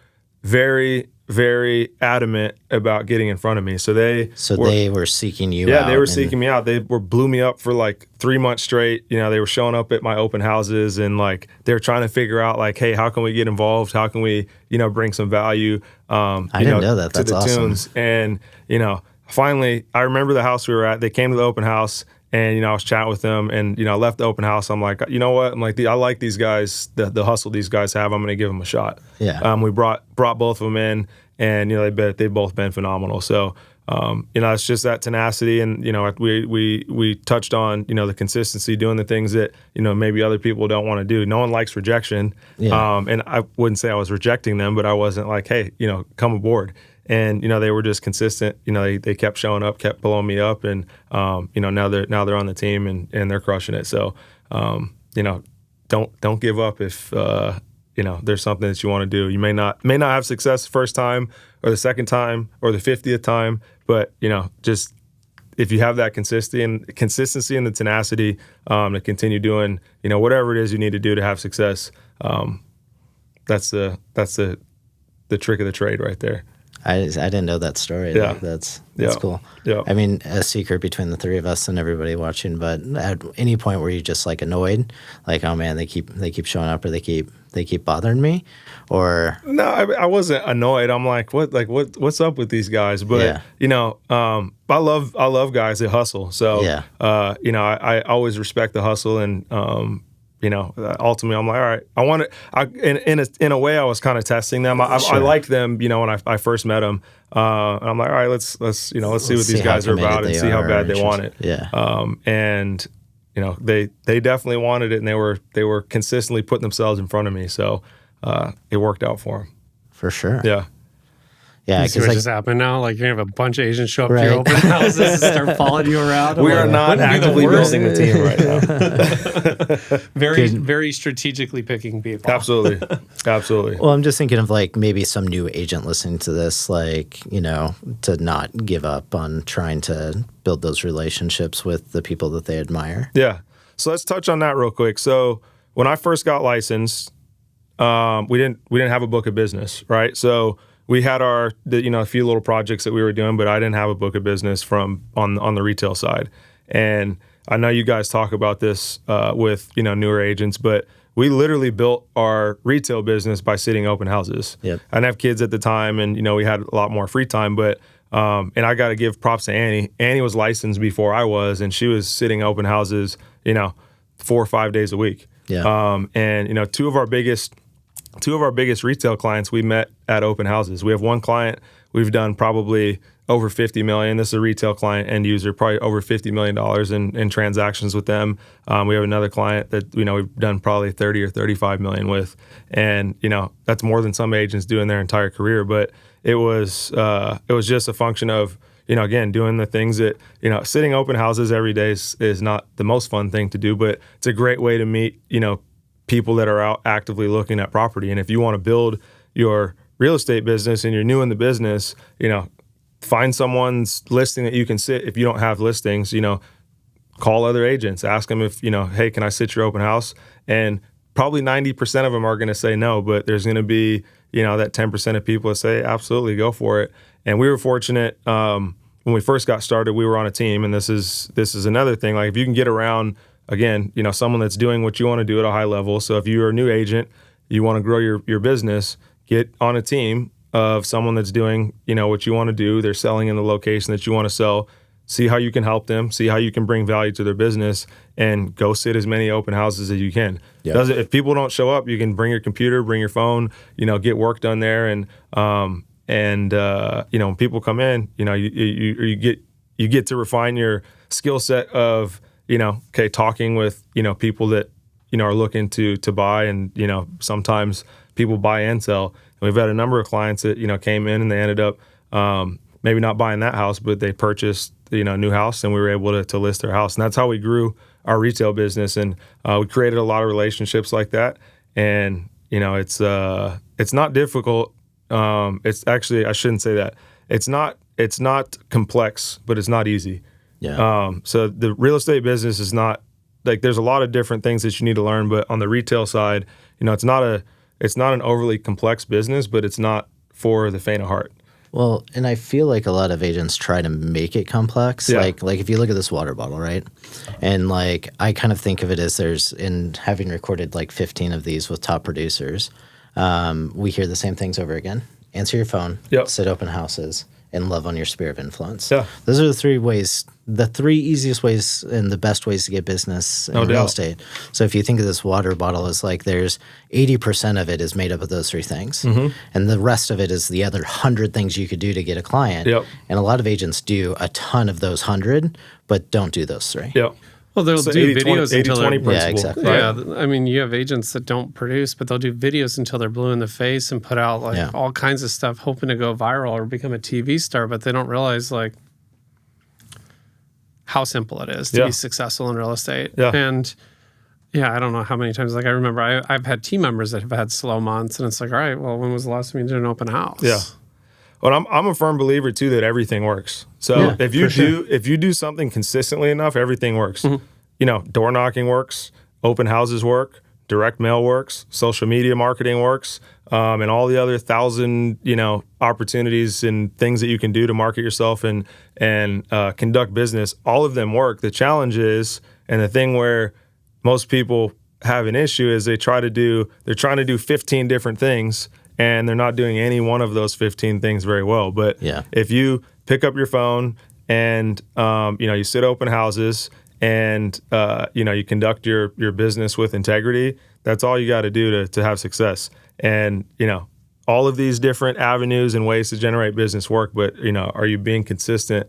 very, very adamant about getting in front of me. So they were seeking you out. Yeah, they were seeking me out. They blew me up for like 3 months straight. You know, they were showing up at my open houses and like they were trying to figure out like, hey, how can we get involved? How can we, you know, bring some value? I didn't know that. That's awesome. Toons. And, you know, finally, I remember the house we were at. They came to the open house. And, you know, I was chatting with them and, you know, I left the open house. I'm like, you know what? I'm like, I like these guys, the hustle these guys have. I'm going to give them a shot. Yeah. We brought both of them in and, you know, they've both been phenomenal. So, you know, it's just that tenacity. And, you know, we touched on, you know, the consistency, doing the things that, you know, maybe other people don't want to do. No one likes rejection. Yeah. And I wouldn't say I was rejecting them, but I wasn't like, hey, you know, come aboard. And, you know, they were just consistent. You know, they kept showing up, kept blowing me up. And, you know, now they're on the team and they're crushing it. So, you know, don't give up if, you know, there's something that you want to do. You may not have success the first time or the second time or the 50th time. But, you know, just if you have that consistency and the tenacity to continue doing, you know, whatever it is you need to do to have success, that's the trick of the trade right there. I didn't know that story. Yeah. That's yeah. cool. Yeah. I mean, a secret between the three of us and everybody watching, but at any point were you just like annoyed? Like, oh man, they keep showing up or they keep bothering me? Or no, I wasn't annoyed. I'm like, what's up with these guys? But you know, I love guys that hustle. So you know, I always respect the hustle and you know, ultimately, I'm like, all right, I want to. In a way, I was kind of testing them. I liked them, you know, when I first met them. And I'm like, all right, let's see what these guys are about and see how bad they want it. Yeah. And you know, they definitely wanted it, and they were consistently putting themselves in front of me. So it worked out for them. For sure. Yeah. Yeah, because what just happened now? Like you're gonna have a bunch of agents show up to your open houses and start following you around. We are not actively building the team right now. Very strategically picking people. Absolutely. Well, I'm just thinking of like maybe some new agent listening to this, like, you know, to not give up on trying to build those relationships with the people that they admire. Yeah. So let's touch on that real quick. So when I first got licensed, we didn't have a book of business, right? So we had a few little projects that we were doing, but I didn't have a book of business on the retail side. And I know you guys talk about this with newer agents, but we literally built our retail business by sitting open houses. Yep. I didn't have kids at the time, and we had a lot more free time. But and I got to give props to Annie. Annie was licensed before I was, and she was sitting open houses, 4 or 5 days a week. Yeah. And two of our biggest retail clients we met at open houses. We have one client we've done probably over $50 million. This is a retail client, end user, probably over $50 million in transactions with them. We have another client that we've done probably 30 or 35 million with, and that's more than some agents do in their entire career. But it was just a function of again doing the things that sitting open houses every day is not the most fun thing to do, but it's a great way to meet people that are out actively looking at property. And if you want to build your real estate business and you're new in the business, find someone's listing that you can sit. If you don't have listings, call other agents, ask them if, hey, can I sit your open house? And probably 90% of them are going to say no, but there's going to be, that 10% of people that say, absolutely, go for it. And we were fortunate when we first got started, we were on a team. And this is another thing. Like if you can get around, again, someone that's doing what you want to do at a high level. So if you're a new agent, you want to grow your business, get on a team of someone that's doing, what you want to do. They're selling in the location that you want to sell. See how you can help them, see how you can bring value to their business, and go sit as many open houses as you can. Yeah. If people don't show up, you can bring your computer, bring your phone, get work done there. And when people come in, you get to refine your skill set of, talking with, people that, are looking to buy, and, sometimes people buy and sell. And we've had a number of clients that, came in and they ended up maybe not buying that house, but they purchased, a new house, and we were able to list their house. And that's how we grew our retail business. And we created a lot of relationships like that. And, it's not difficult. It's actually, I shouldn't say that. It's not complex, but it's not easy. Yeah. So the real estate business is not like, there's a lot of different things that you need to learn, but on the retail side, it's not an overly complex business, but it's not for the faint of heart. Well, and I feel like a lot of agents try to make it complex. Yeah. Like if you look at this water bottle, right? And like I kind of think of it as in having recorded like 15 of these with top producers, we hear the same things over again. Answer your phone, sit open houses, and love on your sphere of influence. Yeah. Those are the three easiest ways and the best ways to get business in real estate. So if you think of this water bottle as like there's 80% of it is made up of those three things. Mm-hmm. And the rest of it is the other 100 things you could do to get a client. Yep. And a lot of agents do a ton of those 100, but don't do those three. Yep. Well, they'll do videos until they're... principle. Yeah, exactly. Yeah, I mean, you have agents that don't produce, but they'll do videos until they're blue in the face and put out all kinds of stuff, hoping to go viral or become a TV star, but they don't realize how simple it is to be successful in real estate. Yeah. And I don't know how many times. I remember I've had team members that have had slow months, and it's like, all right, well, when was the last time you did an open house? Yeah. Well, I'm a firm believer too that everything works. So if you do something consistently enough, everything works. Mm-hmm. Door knocking works, open houses work, direct mail works, social media marketing works, and all the other 1,000 opportunities and things that you can do to market yourself and conduct business. All of them work. The challenge is, and the thing where most people have an issue is they're trying to do 15 different things, and they're not doing any one of those 15 things very well. But if you pick up your phone and you sit open houses and you conduct your business with integrity, that's all you got to do to have success. And all of these different avenues and ways to generate business work, but are you being consistent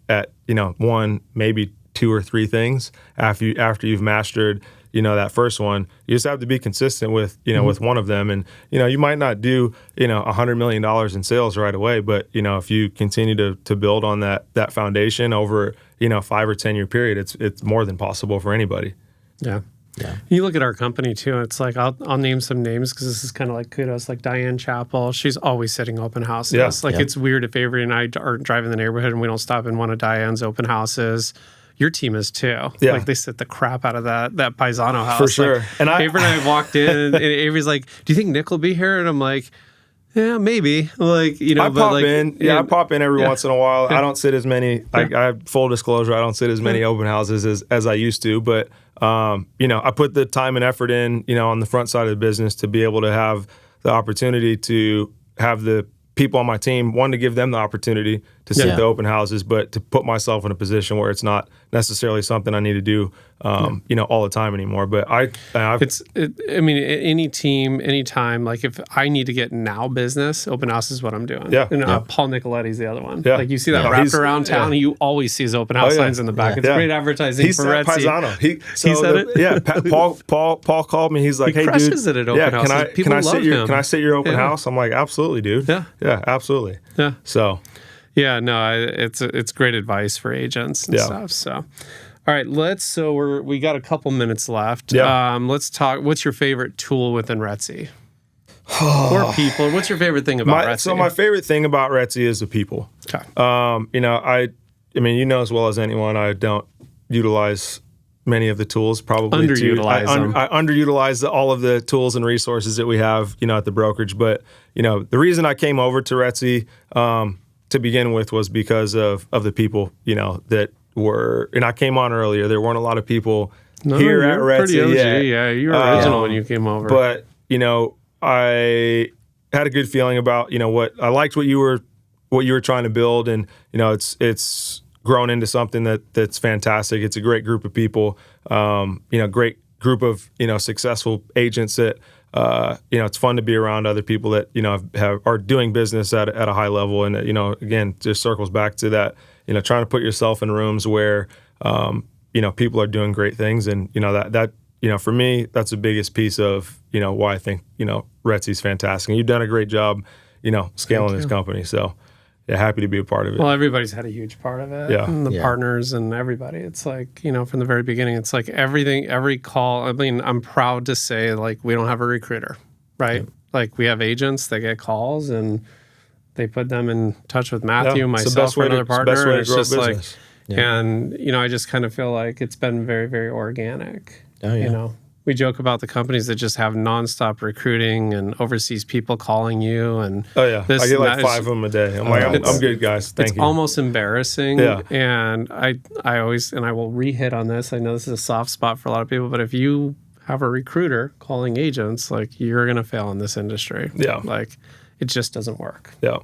at one, maybe 2 or 3 things after you've mastered that first one. You just have to be consistent with, with one of them. And, you might not do, $100 million in sales right away, but, if you continue to build on that foundation over, 5 or 10 year period, it's more than possible for anybody. Yeah. Yeah. You look at our company too. It's like I'll name some names because this is kind of like kudos. Like Diane Chappell, she's always sitting open houses. Yeah. It's weird if Avery and I are driving the neighborhood and we don't stop in one of Diane's open houses. Your team is too. Yeah. Like they sit the crap out of that Paisano house for sure. Like, and Avery and I walked in and Avery's like, "Do you think Nick will be here?" And I'm like, "Yeah, maybe." Like, I pop in every once in a while. I don't sit as many. I full disclosure, I don't sit as many open houses as I used to, but. I put the time and effort in, on the front side of the business to be able to have the opportunity to have the people on my team, one, to give them the opportunity to sit the open houses, but to put myself in a position where it's not necessarily something I need to do, all the time anymore. But any team, anytime, like if I need to get now business, open house is what I'm doing. Yeah. And Paul Nicoletti's the other one. Yeah. Like you see that wrapped around town, you always see his open house signs in the back. It's great advertising for RETSY. Paisano. He said it? Yeah. Paul called me. He's like, "Hey, dude, it at open houses. Can I sit your open house?" I'm like, "Absolutely, dude." Yeah, absolutely. Yeah. So. Yeah, no, it's great advice for agents and stuff. So, all right, we got a couple minutes left. Yeah. Let's talk. What's your favorite tool within RETSY? Or people? What's your favorite thing about RETSY? So my favorite thing about RETSY is the people. Okay. I mean, as well as anyone, I don't utilize many of the tools. Probably underutilize them. I underutilize all of the tools and resources that we have, at the brokerage. But the reason I came over to RETSY. To begin with was because of the people, that were, and I came on earlier. There weren't a lot of people here at RETSY. Pretty OG, yeah, you were original when you came over. But I had a good feeling about what I liked, what you were trying to build, and it's grown into something that's fantastic. It's a great group of people, great group of successful agents that. It's fun to be around other people that, are doing business at a high level. And, again, just circles back to that, trying to put yourself in rooms where, people are doing great things. And, that for me, that's the biggest piece of, why I think, RETSY's fantastic. And you've done a great job, scaling this company. So, yeah, happy to be a part of it. Well, everybody's had a huge part of it. Yeah. And the partners and everybody. It's like, from the very beginning, it's like everything, every call. I mean, I'm proud to say, like, we don't have a recruiter, right? Yeah. Like, we have agents that get calls and they put them in touch with Matthew, myself, or another partner. And it's just like, and, I just kind of feel like it's been very, very organic. Oh, yeah. We joke about the companies that just have nonstop recruiting and overseas people calling you. And I get like 5 of them a day. I'm like, I'm good, guys. Thank you. It's almost embarrassing. Yeah. And I always, and I will re-hit on this. I know this is a soft spot for a lot of people, but if you have a recruiter calling agents, like, you're going to fail in this industry. Yeah. Like, it just doesn't work. Yeah.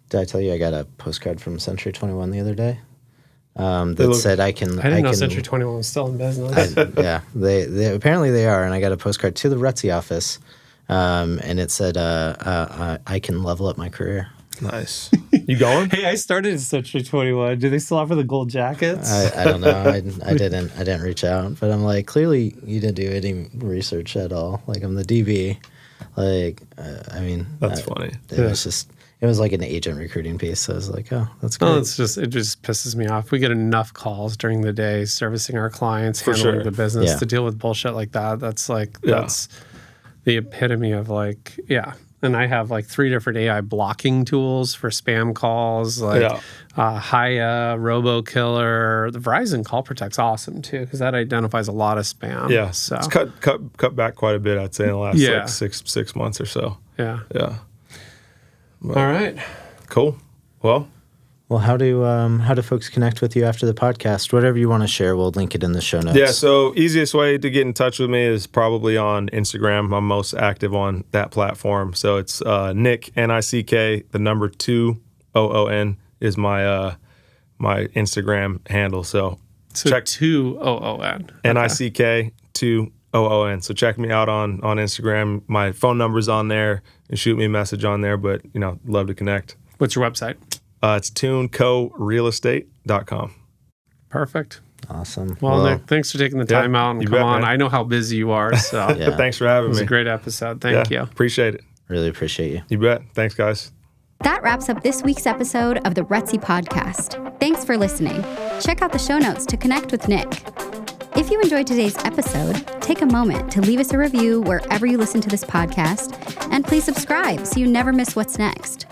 Did I tell you I got a postcard from Century 21 the other day? That said I didn't know Century 21 was still in business. They apparently they are, and I got a postcard to the RETSY office, and it said I can level up my career. Nice. You going? Hey, I started at Century 21. Do they still offer the gold jackets? I don't know. I didn't reach out, but I'm like, clearly you didn't do any research at all. Like, I'm the DB. Like, that's funny. It was like an agent recruiting piece. So I was like, oh, that's great. Oh, it just pisses me off. We get enough calls during the day servicing our clients, handling the business to deal with bullshit like that. That's the epitome of And I have like 3 different AI blocking tools for spam calls, Hiya, RoboKiller. The Verizon Call Protect's awesome too, because that identifies a lot of spam. Yeah, so it's cut back quite a bit, I'd say, in the last six months or so. Yeah. But, all right. Cool. Well, how do folks connect with you after the podcast? Whatever you want to share, we'll link it in the show notes. Yeah, so easiest way to get in touch with me is probably on Instagram. I'm most active on that platform. So it's Nick, N-I-C-K, the number 2, O-O-N is my my Instagram handle. So check 2 O-O-N. Okay. N-I-C-K, 2 O-O-N. So check me out on Instagram. My phone number's on there, and shoot me a message on there, but love to connect. What's your website? It's tooncorealestate.com. Perfect. Awesome. Well, Nick, thanks for taking the time out and come on. Man. I know how busy you are, so but thanks for having me. It was a great episode. Thank you. Appreciate it. Really appreciate you. You bet. Thanks, guys. That wraps up this week's episode of the RETSY Podcast. Thanks for listening. Check out the show notes to connect with Nick. If you enjoyed today's episode, take a moment to leave us a review wherever you listen to this podcast, and please subscribe so you never miss what's next.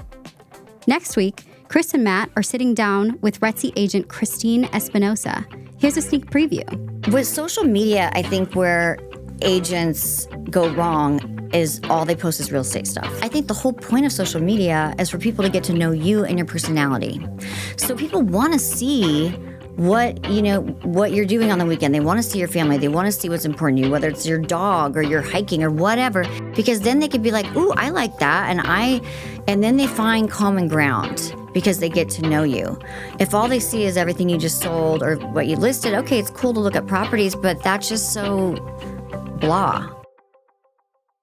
Next week, Chris and Matt are sitting down with RETSY agent Christine Espinosa. Here's a sneak preview. With social media, I think where agents go wrong is all they post is real estate stuff. I think the whole point of social media is for people to get to know you and your personality. So people want to see what you're doing on the weekend. They want to see your family. They want to see what's important to you, whether it's your dog or your hiking or whatever, because then they could be like, ooh, I like that. And then they find common ground because they get to know you. If all they see is everything you just sold or what you listed, okay, it's cool to look at properties, but that's just so blah.